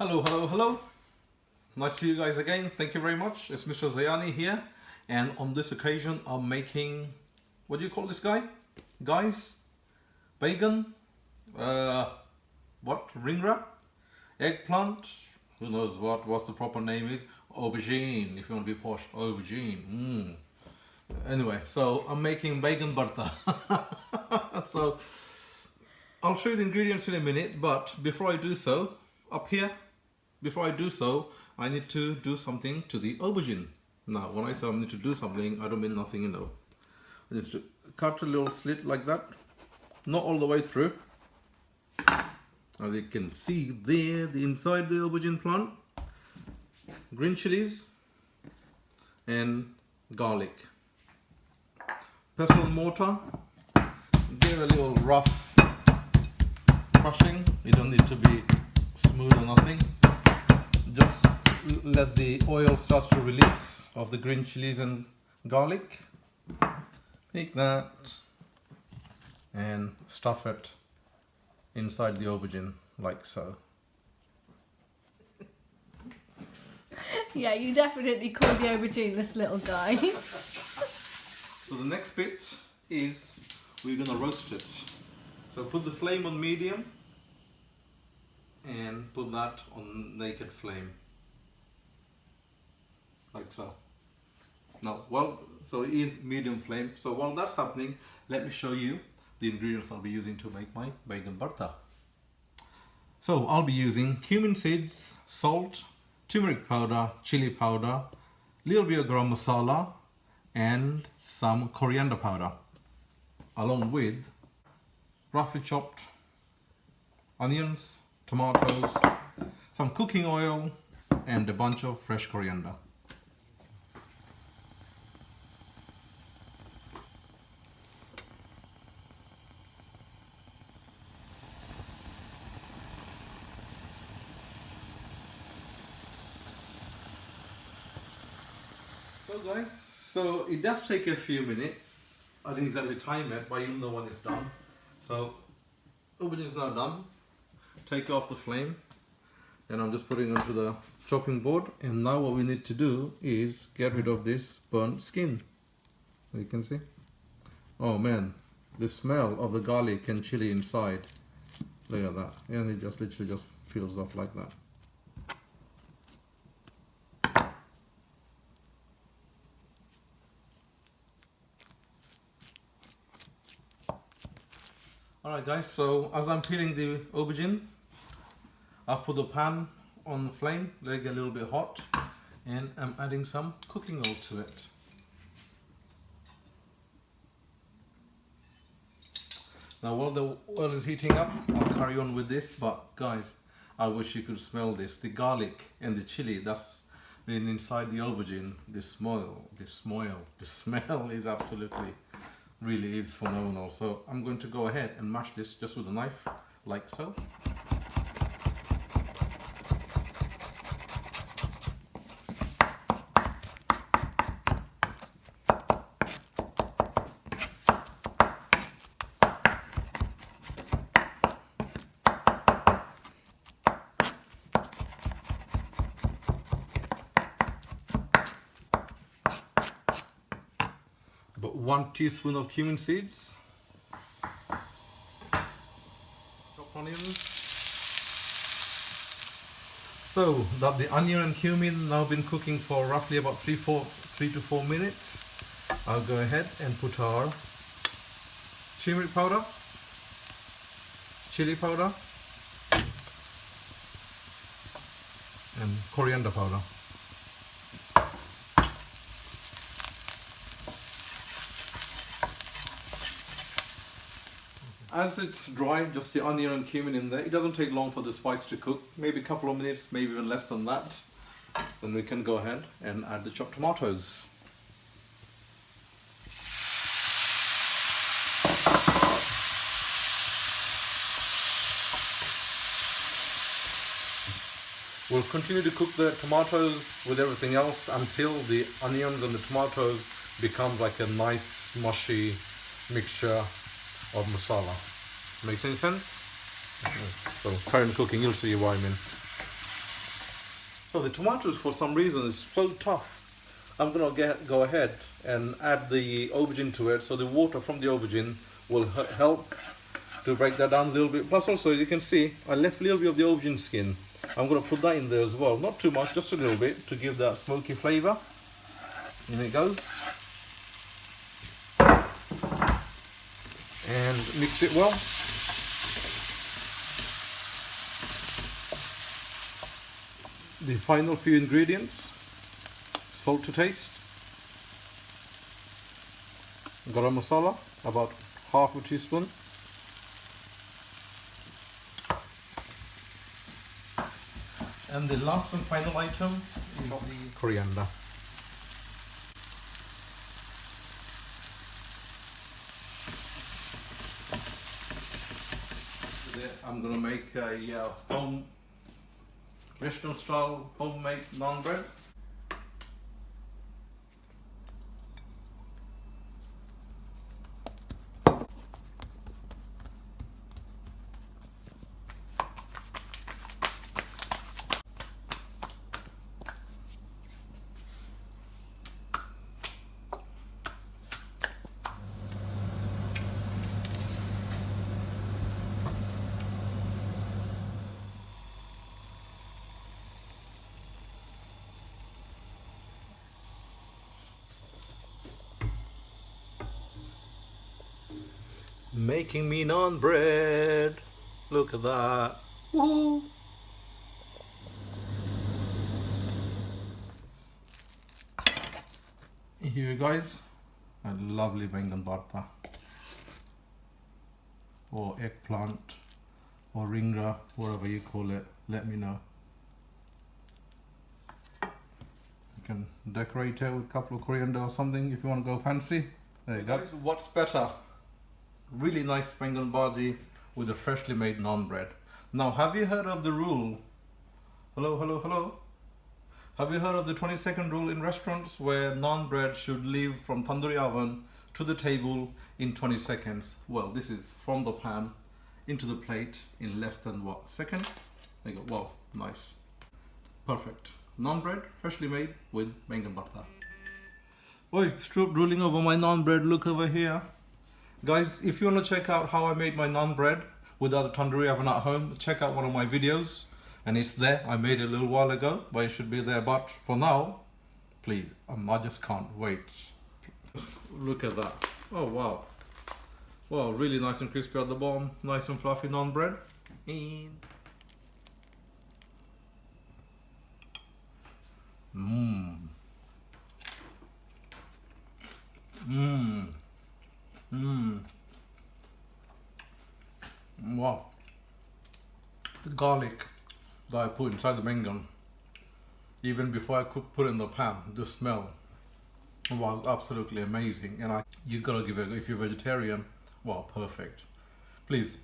Hello, hello, hello. Nice to see you guys again. Thank you very much. It's Mr. Zayani here. And on this occasion, I'm making, what do you call this guy? Guys? Baingan? Ringra? Eggplant? Who knows what's the proper name is? Aubergine, if you want to be posh. Aubergine. Anyway, so I'm making Baingan Bharta. So, I'll show you the ingredients in a minute, but before I do so, up here, I need to do something to the aubergine. Now, when I say I need to do something, I don't mean nothing, I need to cut a little slit like that, not all the way through. As you can see there, the inside the aubergine plant, green chilies and garlic. Pestle and mortar, give a little rough crushing. You don't need to be smooth or nothing. Just let the oil start to release of the green chilies and garlic. Take that and stuff it inside the aubergine like so. Yeah, you definitely call the aubergine this little guy. So the next bit is we're gonna roast it. So put the flame on medium and put that on naked flame. Like so. Now, so it is medium flame. So while that's happening, let me show you the ingredients I'll be using to make my Baingan Bharta. So I'll be using cumin seeds, salt, turmeric powder, chili powder, little bit of garam masala, and some coriander powder, along with roughly chopped onions, tomatoes, some cooking oil, and a bunch of fresh coriander. So guys, so it does take a few minutes. I didn't exactly time it, but you'll know when it's done. So aubergine is now done. Take off the flame, and I'm just putting it onto the chopping board. And now what we need to do is get rid of this burnt skin. You can see. Oh man, the smell of the garlic and chili inside. Look at that, and it just literally just peels off like that. Alright guys, so as I'm peeling the aubergine, I've put the pan on the flame, let it get a little bit hot, and I'm adding some cooking oil to it. Now while the oil is heating up, I'll carry on with this, but guys, I wish you could smell this. The garlic and the chili that's been inside the aubergine, the smell is absolutely really is phenomenal. So I'm going to go ahead and mash this just with a knife like so. About 1 teaspoon of cumin seeds, chopped onions. So that the onion and cumin now been cooking for roughly about 3 to 4 minutes, I'll go ahead and put our turmeric powder, chili powder, and coriander powder. As it's dry, just the onion and cumin in there, it doesn't take long for the spice to cook, maybe a couple of minutes, maybe even less than that. Then we can go ahead and add the chopped tomatoes. We'll continue to cook the tomatoes with everything else until the onions and the tomatoes become like a nice mushy mixture of masala. Makes any sense? So carry on cooking, you'll see what I mean. So the tomatoes, for some reason, is so tough. I'm gonna go ahead and add the aubergine to it, so the water from the aubergine will help to break that down a little bit. Plus also, you can see, I left a little bit of the aubergine skin. I'm gonna put that in there as well. Not too much, just a little bit to give that smoky flavor. In it goes. And mix it well. The final few ingredients: salt to taste, Garam Masala, about half a teaspoon, and the last and final item is the coriander. I'm gonna make a home restaurant style homemade naan bread. Making me naan bread. Look at that. Woohoo! Here guys, a lovely Baingan Bharta, or eggplant, or ringra, whatever you call it. Let me know. You can decorate it with a couple of coriander or something if you want to go fancy. There you go. What's better? Really nice Baingan bhaji with a freshly made naan bread. Now, have you heard of the rule? Hello, hello, hello. Have you heard of the 20-second rule in restaurants where naan bread should leave from tandoori oven to the table in 20 seconds? Well, this is from the pan into the plate in less than what, second? There you go. Wow, nice. Perfect. Naan bread, freshly made with Baingan Bharta. Oi, stop drooling over my naan bread. Look over here. Guys, if you want to check out how I made my naan bread without a tandoori oven at home, check out one of my videos, and it's there. I made it a little while ago, but it should be there. But for now, please, I just can't wait. Look at that. Oh wow. Wow, really nice and crispy at the bottom, nice and fluffy naan bread. And wow, the garlic that I put inside the baingan, even before I could put it in the pan, the smell was absolutely amazing. And you gotta give it, if you're vegetarian, wow, perfect. Please,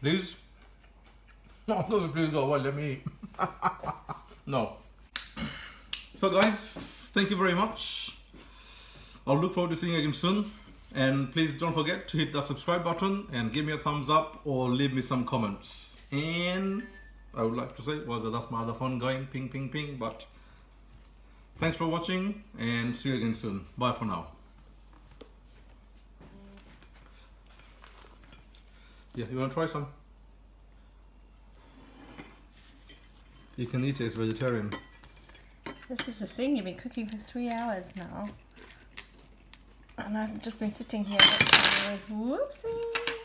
please, no, please go away, let me eat. No. So guys, thank you very much. I'll look forward to seeing you again soon. And please don't forget to hit that subscribe button and give me a thumbs up or leave me some comments. And I would like to say, well, that's my other phone going ping, ping, ping. But thanks for watching and see you again soon. Bye for now. Yeah, you want to try some? You can eat it as vegetarian. This is the thing, you've been cooking for 3 hours now. And I've just been sitting here with whoopsie.